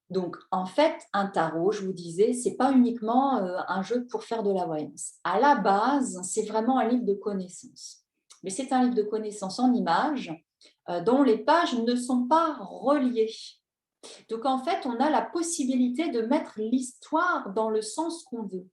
Donc, en fait, un tarot, je vous disais, c'est pas uniquement un jeu pour faire de la voyance. À la base, c'est vraiment un livre de connaissances. Mais c'est un livre de connaissances en images dont les pages ne sont pas reliées. Donc, en fait, on a la possibilité de mettre l'histoire dans le sens qu'on veut.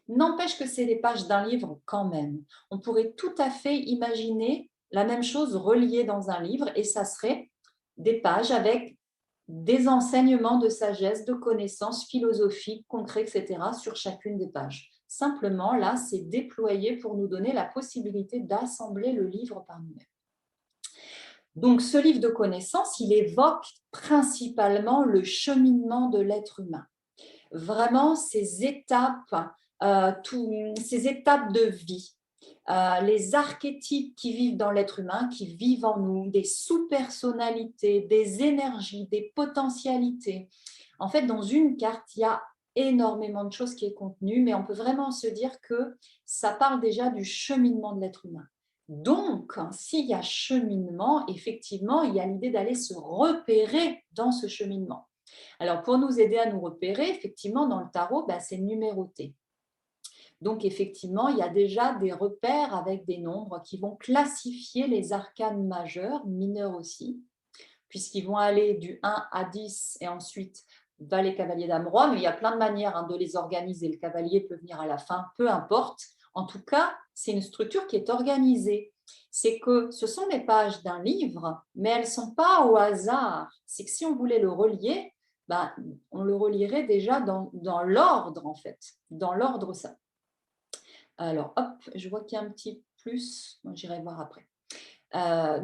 N'empêche que c'est les pages d'un livre quand même. On pourrait tout à fait imaginer la même chose reliée dans un livre et ça serait des pages avec des enseignements de sagesse, de connaissances philosophiques, concrets, etc. sur chacune des pages. Simplement, là, c'est déployé pour nous donner la possibilité d'assembler le livre par nous-mêmes. Donc, ce livre de connaissances, il évoque principalement le cheminement de l'être humain. Vraiment, ces étapes de vie, les archétypes qui vivent dans l'être humain, qui vivent en nous, des sous-personnalités, des énergies, des potentialités. En fait, dans une carte, il y a énormément de choses qui est contenu, mais on peut vraiment se dire que ça parle déjà du cheminement de l'être humain. Donc, s'il y a cheminement, effectivement, il y a l'idée d'aller se repérer dans ce cheminement. Alors, pour nous aider à nous repérer, effectivement, dans le tarot, c'est numéroté. Donc, effectivement, il y a déjà des repères avec des nombres qui vont classifier les arcanes majeurs, mineurs aussi, puisqu'ils vont aller du 1 à 10 et ensuite valet, cavalier, dame, roi. Mais il y a plein de manières de les organiser. Le cavalier peut venir à la fin, peu importe. En tout cas, c'est une structure qui est organisée. C'est que ce sont les pages d'un livre, mais elles ne sont pas au hasard. C'est que si on voulait le relier, on le relierait déjà dans l'ordre, en fait. Dans l'ordre, ça. Alors, hop, je vois qu'il y a un petit plus. J'irai voir après.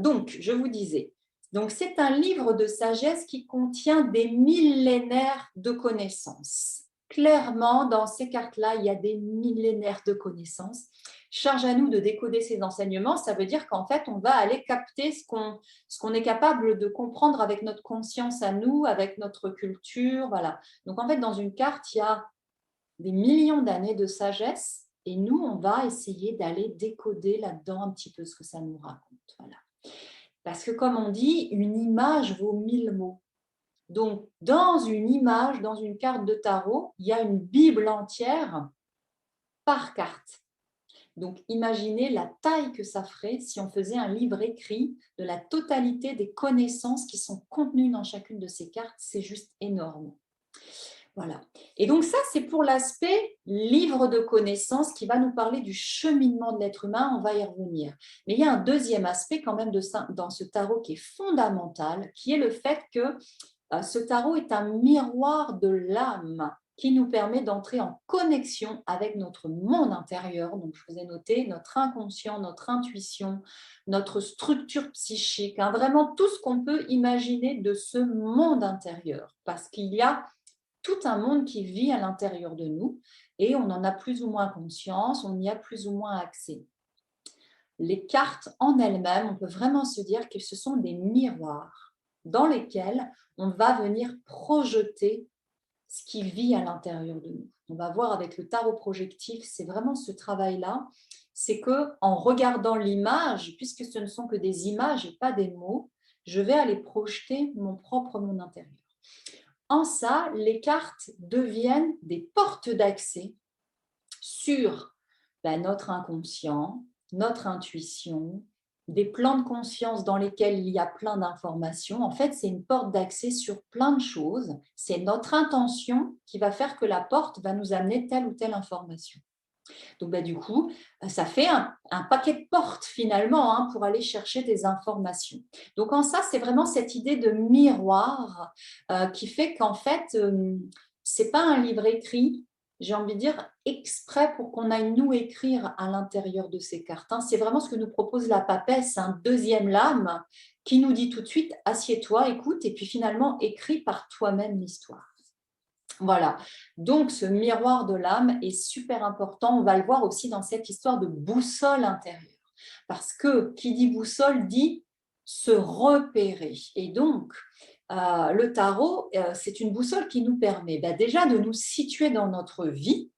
Donc, je vous disais, donc c'est un livre de sagesse qui contient des millénaires de connaissances. Clairement, dans ces cartes-là, il y a des millénaires de connaissances. Charge à nous de décoder ces enseignements. Ça veut dire qu'en fait, on va aller capter ce qu'on est capable de comprendre avec notre conscience à nous, avec notre culture. Voilà. Donc, en fait, dans une carte, il y a des millions d'années de sagesse et nous, on va essayer d'aller décoder là-dedans un petit peu ce que ça nous raconte. Voilà. Parce que comme on dit, une image vaut 1000 mots. Donc, dans une image, dans une carte de tarot, il y a une Bible entière par carte. Donc, imaginez la taille que ça ferait si on faisait un livre écrit de la totalité des connaissances qui sont contenues dans chacune de ces cartes. C'est juste énorme. Voilà. Et donc ça, c'est pour l'aspect livre de connaissances qui va nous parler du cheminement de l'être humain. On va y revenir. Mais il y a un deuxième aspect quand même dans ce tarot qui est fondamental, qui est le fait que ce tarot est un miroir de l'âme qui nous permet d'entrer en connexion avec notre monde intérieur. Donc, je vous ai noté notre inconscient, notre intuition, notre structure psychique, vraiment tout ce qu'on peut imaginer de ce monde intérieur. Parce qu'il y a tout un monde qui vit à l'intérieur de nous et on en a plus ou moins conscience, on y a plus ou moins accès. Les cartes en elles-mêmes, on peut vraiment se dire que ce sont des miroirs dans lesquels on va venir projeter ce qui vit à l'intérieur de nous. On va voir avec le tarot projectif, c'est vraiment ce travail-là, c'est que en regardant l'image, puisque ce ne sont que des images et pas des mots, je vais aller projeter mon propre monde intérieur. En ça, les cartes deviennent des portes d'accès sur notre inconscient, notre intuition, des plans de conscience dans lesquels il y a plein d'informations. En fait, c'est une porte d'accès sur plein de choses. C'est notre intention qui va faire que la porte va nous amener telle ou telle information. Donc, du coup, ça fait un paquet de portes finalement pour aller chercher des informations. Donc, en ça, c'est vraiment cette idée de miroir qui fait qu'en fait, ce n'est pas un livre écrit, j'ai envie de dire, exprès pour qu'on aille nous écrire à l'intérieur de ces cartes. C'est vraiment ce que nous propose la papesse, un deuxième lame qui nous dit tout de suite, assieds-toi, écoute, et puis finalement, écris par toi-même l'histoire. Voilà, donc ce miroir de l'âme est super important. On va le voir aussi dans cette histoire de boussole intérieure. Parce que qui dit boussole dit se repérer. Et donc, le tarot, c'est une boussole qui nous permet déjà de nous situer dans notre vie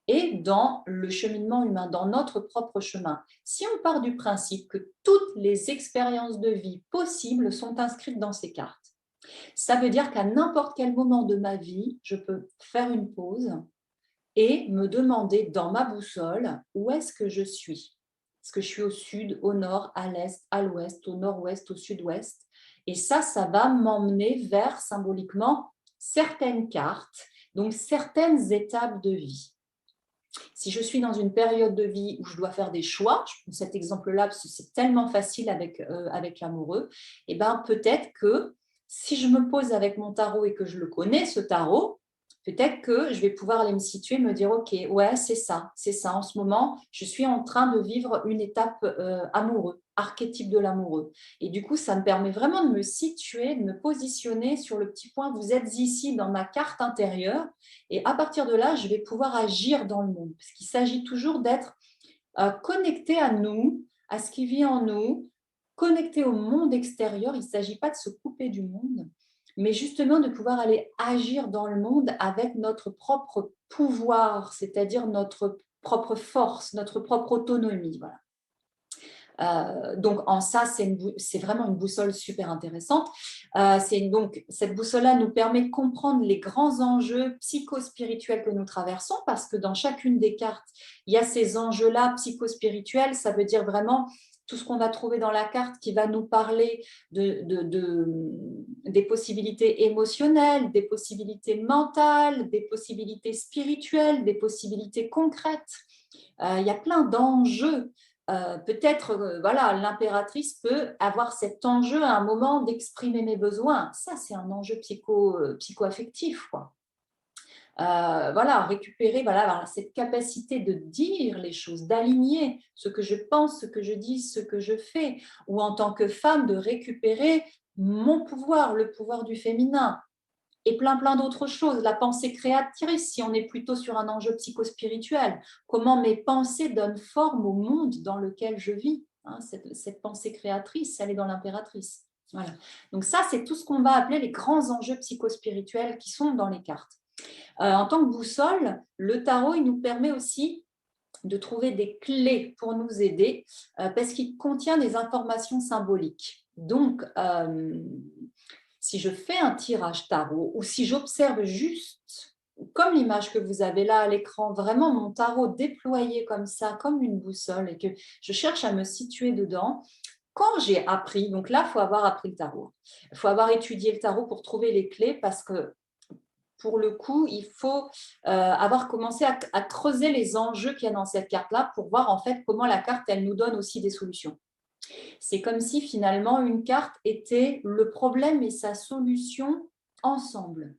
et dans le cheminement humain, dans notre propre chemin. Si on part du principe que toutes les expériences de vie possibles sont inscrites dans ces cartes, Ça veut dire qu'à n'importe quel moment de ma vie, je peux faire une pause et me demander dans ma boussole où est-ce que je suis. Est-ce que je suis au sud, au nord, à l'est, à l'ouest, au nord-ouest, au sud-ouest? Et ça va m'emmener vers symboliquement certaines cartes, donc certaines étapes de vie. Si je suis dans une période de vie où je dois faire des choix, je prends cet exemple-là parce que c'est tellement facile avec l'amoureux, et ben peut-être que si je me pose avec mon tarot et que je le connais, ce tarot, peut-être que je vais pouvoir aller me situer, me dire, OK, ouais, c'est ça. En ce moment, je suis en train de vivre une étape amoureux, archétype de l'amoureux. Et du coup, ça me permet vraiment de me situer, de me positionner sur le petit point, vous êtes ici dans ma carte intérieure. Et à partir de là, je vais pouvoir agir dans le monde. Parce qu'il s'agit toujours d'être connecté à nous, à ce qui vit en nous, connecté au monde extérieur. Il ne s'agit pas de se couper du monde, mais justement de pouvoir aller agir dans le monde avec notre propre pouvoir, c'est-à-dire notre propre force, notre propre autonomie. Voilà. Donc, en ça, c'est vraiment une boussole super intéressante. Donc, cette boussole-là nous permet de comprendre les grands enjeux psychospirituels que nous traversons, parce que dans chacune des cartes, il y a ces enjeux-là psychospirituels. Ça veut dire vraiment tout ce qu'on va trouver dans la carte qui va nous parler des possibilités émotionnelles, des possibilités mentales, des possibilités spirituelles, des possibilités concrètes. Il y a plein d'enjeux. Peut-être, voilà, l'impératrice peut avoir cet enjeu à un moment d'exprimer mes besoins. Ça, c'est un enjeu psycho-affectif, quoi. Voilà, récupérer voilà, cette capacité de dire les choses, d'aligner ce que je pense, ce que je dis, ce que je fais, ou en tant que femme, de récupérer mon pouvoir, le pouvoir du féminin, et plein d'autres choses. La pensée créatrice, si on est plutôt sur un enjeu psychospirituel, comment mes pensées donnent forme au monde dans lequel je vis. Hein, cette pensée créatrice, elle est dans l'impératrice. Voilà. Donc ça, c'est tout ce qu'on va appeler les grands enjeux psychospirituels qui sont dans les cartes. En tant que boussole, le tarot, il nous permet aussi de trouver des clés pour nous aider parce qu'il contient des informations symboliques. Donc, si je fais un tirage tarot ou si j'observe juste, comme l'image que vous avez là à l'écran, vraiment mon tarot déployé comme ça, comme une boussole, et que je cherche à me situer dedans, quand j'ai appris, donc là, il faut avoir appris le tarot, il faut avoir étudié le tarot pour trouver les clés parce que pour le coup, il faut avoir commencé à creuser les enjeux qu'il y a dans cette carte-là pour voir en fait comment la carte, elle nous donne aussi des solutions. C'est comme si finalement une carte était le problème et sa solution ensemble.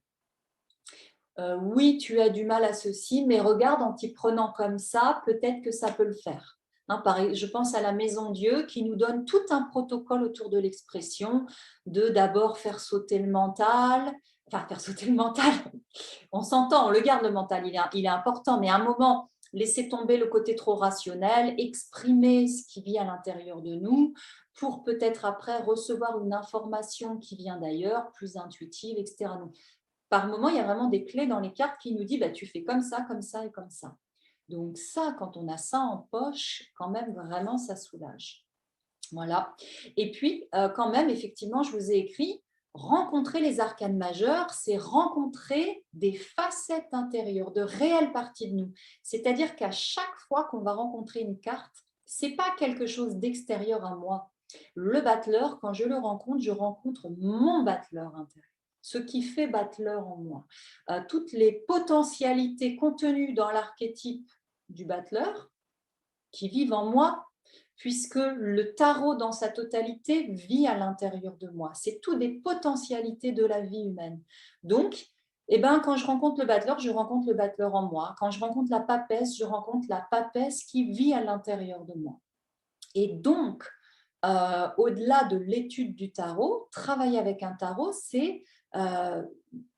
Oui, tu as du mal à ceci, mais regarde, en t'y prenant comme ça, peut-être que ça peut le faire. Hein, pareil, je pense à la Maison Dieu qui nous donne tout un protocole autour de l'expression, de d'abord faire sauter le mental, enfin faire sauter le mental, on s'entend, on le garde le mental, il est important, mais à un moment, laisser tomber le côté trop rationnel, exprimer ce qui vit à l'intérieur de nous, pour peut-être après recevoir une information qui vient d'ailleurs, plus intuitive, etc. Donc, par moment, il y a vraiment des clés dans les cartes qui nous disent bah, tu fais comme ça et comme ça. Donc ça, quand on a ça en poche, quand même, vraiment, ça soulage. Voilà. Et puis, quand même, effectivement, je vous ai écrit, rencontrer les arcanes majeures, c'est rencontrer des facettes intérieures, de réelles parties de nous. C'est-à-dire qu'à chaque fois qu'on va rencontrer une carte, ce n'est pas quelque chose d'extérieur à moi. Le battleur, quand je le rencontre, je rencontre mon battleur intérieur, ce qui fait battleur en moi. Toutes les potentialités contenues dans l'archétype du battleur qui vivent en moi, puisque le tarot dans sa totalité vit à l'intérieur de moi. C'est tout des potentialités de la vie humaine. Donc, eh ben, quand je rencontre le battleur, je rencontre le battleur en moi. Quand je rencontre la papesse, je rencontre la papesse qui vit à l'intérieur de moi. Et donc, au-delà de l'étude du tarot, travailler avec un tarot, c'est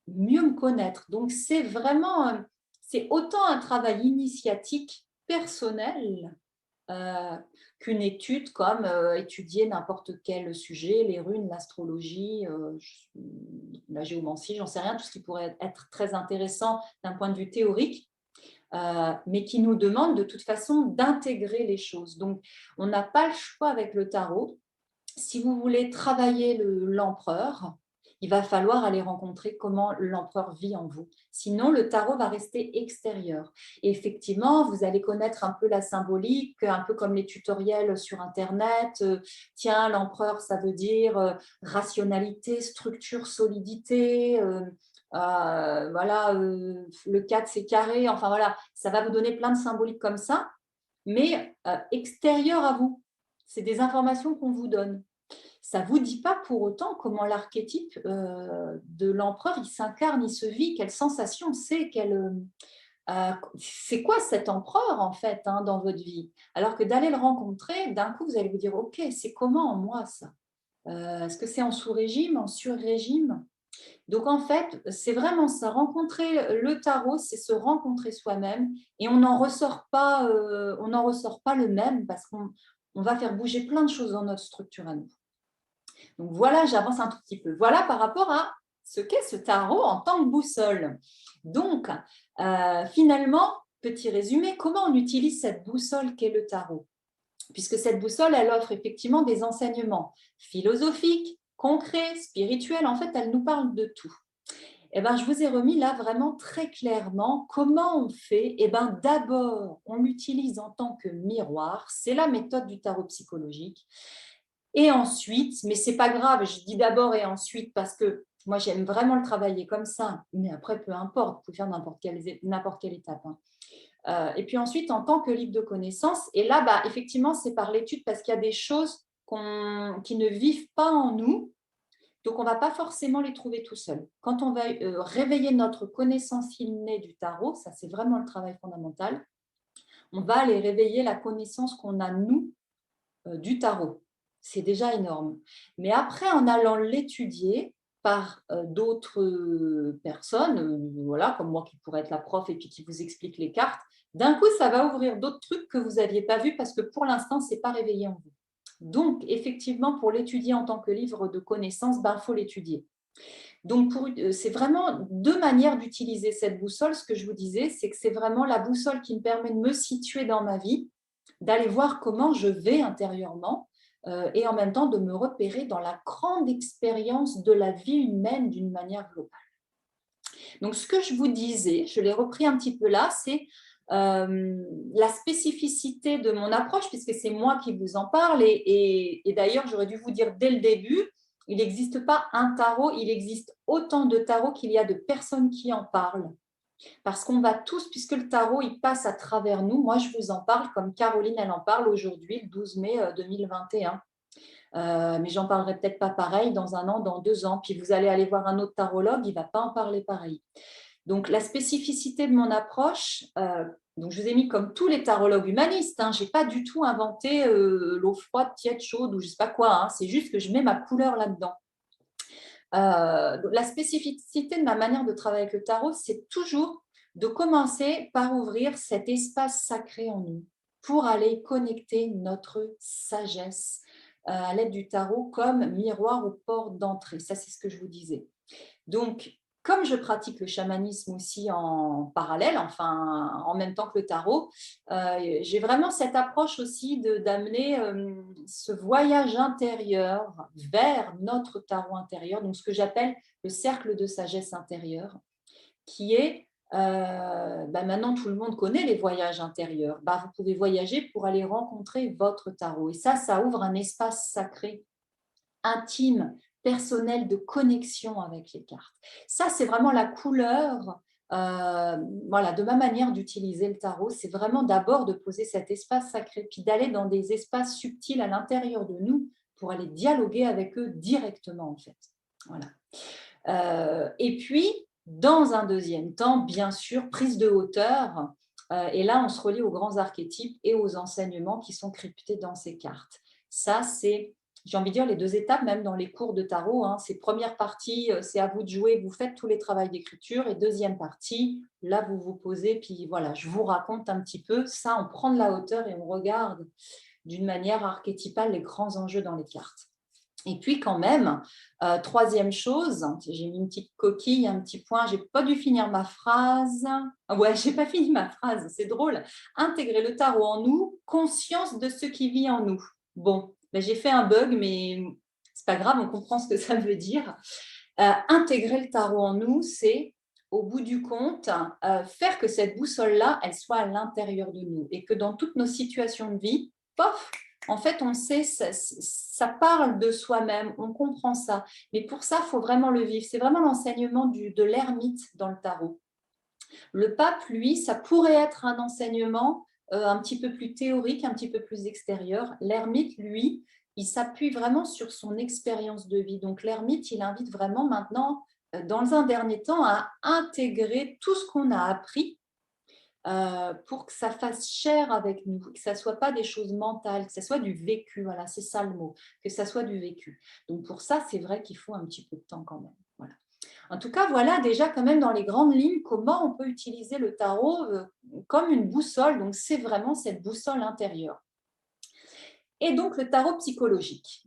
mieux me connaître. Donc, c'est vraiment, c'est autant un travail initiatique personnel qu'une étude comme étudier n'importe quel sujet, les runes, l'astrologie, la géomancie, j'en sais rien, tout ce qui pourrait être très intéressant d'un point de vue théorique, mais qui nous demande de toute façon d'intégrer les choses. Donc, on n'a pas le choix avec le tarot. Si vous voulez travailler l'empereur, il va falloir aller rencontrer comment l'empereur vit en vous. Sinon, le tarot va rester extérieur. Et effectivement, vous allez connaître un peu la symbolique, un peu comme les tutoriels sur Internet. Tiens, l'empereur, ça veut dire rationalité, structure, solidité. Voilà, le 4, c'est carré. Enfin, voilà, ça va vous donner plein de symboliques comme ça, mais extérieures à vous. C'est des informations qu'on vous donne. Ça ne vous dit pas pour autant comment l'archétype de l'empereur, il s'incarne, il se vit, quelle sensation c'est, c'est quoi cet empereur en fait dans votre vie. Alors que d'aller le rencontrer, d'un coup, vous allez vous dire, ok, c'est comment en moi ça. Est-ce que c'est en sous-régime, en sur-régime? Donc en fait, c'est vraiment ça. Rencontrer le tarot, c'est se rencontrer soi-même et on n'en ressort pas, le même parce qu'on va faire bouger plein de choses dans notre structure à nous. Donc voilà, j'avance un tout petit peu. Voilà par rapport à ce qu'est ce tarot en tant que boussole. Donc, finalement, petit résumé, comment on utilise cette boussole qu'est le tarot? Puisque cette boussole, elle offre effectivement des enseignements philosophiques, concrets, spirituels. En fait, elle nous parle de tout. Eh ben, je vous ai remis là vraiment très clairement comment on fait. Eh ben, d'abord, on l'utilise en tant que miroir. C'est la méthode du tarot psychologique. Et ensuite, mais c'est pas grave, je dis d'abord et ensuite parce que moi j'aime vraiment le travailler comme ça, mais après peu importe, vous pouvez faire n'importe quelle étape. Et puis ensuite, en tant que livre de connaissances, et là, effectivement, c'est par l'étude parce qu'il y a des choses qui ne vivent pas en nous, donc on ne va pas forcément les trouver tout seul. Quand on va réveiller notre connaissance innée du tarot, ça c'est vraiment le travail fondamental, on va aller réveiller la connaissance qu'on a, nous, du tarot. C'est déjà énorme. Mais après, en allant l'étudier par d'autres personnes, voilà, comme moi qui pourrais être la prof et puis qui vous explique les cartes, d'un coup, ça va ouvrir d'autres trucs que vous n'aviez pas vus parce que pour l'instant, ce n'est pas réveillé en vous. Donc, effectivement, pour l'étudier en tant que livre de connaissances, il faut l'étudier. Donc, c'est vraiment deux manières d'utiliser cette boussole. Ce que je vous disais, c'est que c'est vraiment la boussole qui me permet de me situer dans ma vie, d'aller voir comment je vais intérieurement et en même temps de me repérer dans la grande expérience de la vie humaine d'une manière globale. Donc, ce que je vous disais, je l'ai repris un petit peu là, c'est la spécificité de mon approche, puisque c'est moi qui vous en parle. Et d'ailleurs, j'aurais dû vous dire dès le début, il n'existe pas un tarot, il existe autant de tarots qu'il y a de personnes qui en parlent. Parce qu'on va tous, puisque le tarot, il passe à travers nous. Moi, je vous en parle comme Caroline, elle en parle aujourd'hui, le 12 mai 2021. Mais j'en parlerai peut-être pas pareil dans un an, dans 2 ans. Puis vous allez aller voir un autre tarologue, il ne va pas en parler pareil. Donc, la spécificité de mon approche, donc je vous ai mis comme tous les tarologues humanistes, je n'ai pas du tout inventé l'eau froide, tiède, chaude ou je ne sais pas quoi. C'est juste que je mets ma couleur là-dedans. La spécificité de ma manière de travailler avec le tarot, c'est toujours de commencer par ouvrir cet espace sacré en nous pour aller connecter notre sagesse à l'aide du tarot comme miroir aux portes d'entrée. Ça, c'est ce que je vous disais. Donc, comme je pratique le chamanisme aussi en parallèle, enfin en même temps que le tarot, j'ai vraiment cette approche aussi d'amener ce voyage intérieur vers notre tarot intérieur, donc ce que j'appelle le cercle de sagesse intérieure, qui est, maintenant tout le monde connaît les voyages intérieurs, vous pouvez voyager pour aller rencontrer votre tarot. Et ça ouvre un espace sacré, intime, personnel de connexion avec les cartes. Ça, c'est vraiment la couleur de ma manière d'utiliser le tarot. C'est vraiment d'abord de poser cet espace sacré, puis d'aller dans des espaces subtils à l'intérieur de nous pour aller dialoguer avec eux directement, en fait. Voilà. Et puis, dans un deuxième temps, bien sûr, prise de hauteur. Et là, on se relie aux grands archétypes et aux enseignements qui sont cryptés dans ces cartes. Ça, c'est, j'ai envie de dire, les 2 étapes, même dans les cours de tarot. C'est première partie, c'est à vous de jouer, vous faites tous les travaux d'écriture. Et deuxième partie, là, vous vous posez, puis voilà, je vous raconte un petit peu. Ça, on prend de la hauteur et on regarde d'une manière archétypale les grands enjeux dans les cartes. Et puis quand même, troisième chose, j'ai mis une petite coquille, un petit point, j'ai pas dû finir ma phrase. Ouais, j'ai pas fini ma phrase, c'est drôle. Intégrer le tarot en nous, conscience de ce qui vit en nous. Bon, j'ai fait un bug, mais c'est pas grave, on comprend ce que ça veut dire. Intégrer le tarot en nous, c'est au bout du compte, faire que cette boussole-là, elle soit à l'intérieur de nous et que dans toutes nos situations de vie, pof, en fait, on sait, ça parle de soi-même, on comprend ça. Mais pour ça, il faut vraiment le vivre. C'est vraiment l'enseignement de l'ermite dans le tarot. Le pape, lui, ça pourrait être un enseignement un petit peu plus théorique, un petit peu plus extérieur. L'ermite, lui, il s'appuie vraiment sur son expérience de vie. Donc l'ermite, il invite vraiment maintenant, dans un dernier temps, à intégrer tout ce qu'on a appris pour que ça fasse chair avec nous, que ça ne soit pas des choses mentales, que ça soit du vécu, voilà, c'est ça le mot, que ça soit du vécu. Donc pour ça, c'est vrai qu'il faut un petit peu de temps quand même. Voilà. En tout cas, voilà déjà quand même dans les grandes lignes comment on peut utiliser le tarot comme une boussole. Donc c'est vraiment cette boussole intérieure. Et donc le tarot psychologique.